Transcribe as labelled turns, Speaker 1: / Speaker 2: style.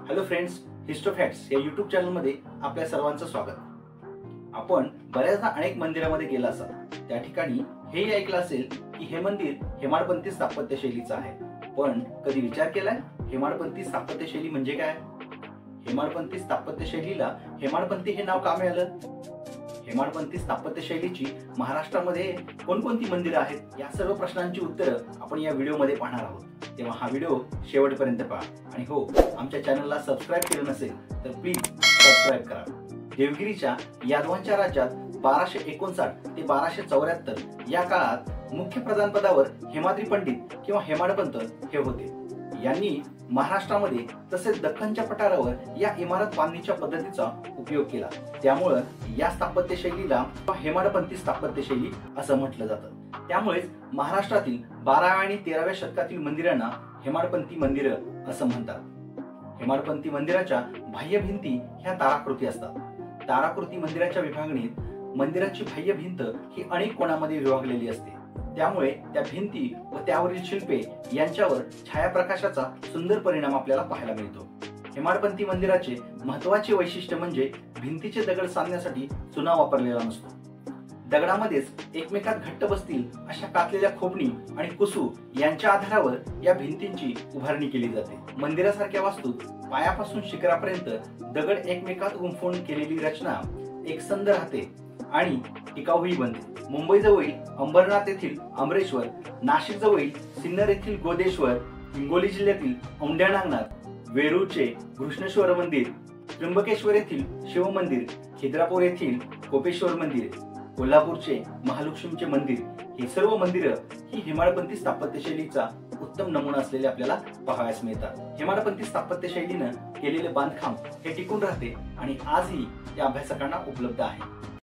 Speaker 1: Hello friends, histo facts या YouTube चॅनलमध्ये आपल्या सर्वांचं स्वागत। आपण बऱ्याचदा अनेक मंदिरामध्ये गेला असाल, त्या ठिकाणी हेही ऐकलं असेल की हे मंदिर हेमाडपंथी स्थापत्य शैलीचं आहे। पण कधी विचार केलाय हेमाडपंथी स्थापत्य शैली म्हणजे काय? हेमाडपंथी स्थापत्य शैलीला हेमाडपंथी हे नाव का मिळालं? हेमाडपंथी स्थापत्य शैलीची महाराष्ट्रामध्ये कोणकोणती मंदिरं आहेत, या सर्व प्रश्नांची उत्तरं आपण या व्हिडिओमध्ये पाहणार आहोत। तेव्हा हा व्हिडिओ शेवटपर्यंत पहा आणि हो, आमच्या चॅनलला सबस्क्राइब केलं नसेल तर प्लीज सबस्क्राइब करा। देवगिरीच्या यादवांच्या राज्यात 1259 ते 1274 या काळात मुख्य प्रधानपदावर हेमाद्री पंडित किंवा हेमाडपंत हे होते। यांनी महाराष्ट्रामध्ये तसेच दख्खनच्या पठारावर या इमारत बांधणीच्या पद्धतीचा उपयोग केला। त्यामुळे या स्थापत्य शैलीला हेमाडपंथी स्थापत्य शैली असं म्हटलं जातं। त्यामुळेच महाराष्ट्रातील 12व्या आणि 13व्या शतकातील मंदिरांना हेमाडपंथी मंदिरं असं म्हणतात। हेमाडपंथी मंदिराच्या बाह्य भिंती ह्या ताराकृती असतात। ताराकृती मंदिराच्या विभागणीत मंदिराची बाह्य भिंत ही अनेक कोणामध्ये विभागलेली असते। त्यामुळे त्या भिंती व त्यावरील शिल्पे यांच्यावर छायाप्रकाशाचा सुंदर परिणाम आपल्याला पाहायला मिळतो। हेमाडपंथी मंदिराचे महत्त्वाचे वैशिष्ट्य म्हणजे भिंतीचे दगड सांधण्यासाठी चुना वापरलेला नसतो। दगडामध्येच एकमेकात घट्ट बसतील अशा कातलेल्या खोपणी आणि कुसू यांच्या आधारावर या भिंतींची उभारणी केली जाते। मंदिरासारख्या वास्तूत पायापासून शिखरापर्यंत दगड एकमेकात गुंफून केलेली रचना एकसंध राहते आणि टिकाऊही बनते। मुंबईजवळील अंबरनाथ येथील अमरेश्वर, नाशिक जवळील सिन्नर येथील गोदेश्वर, हिंगोली जिल्ह्यातील औंढ्या नागनाथ, वेरूळचे घृष्णेश्वर मंदिर, त्र्यंबकेश्वर येथील शिव मंदिर, खिद्रापूर येथील कोपेश्वर मंदिर, कोल्हापूरचे महालक्ष्मीचे मंदिर ही सर्व मंदिरं ही हेमाडपंथी स्थापत्य शैलीचा उत्तम नमुना असलेले आपल्याला पाहावयास मिळतात। हेमाडपंथी स्थापत्य शैलीनं केलेले बांधकाम हे टिकून राहते आणि आजही त्या अभ्यासकांना उपलब्ध आहे।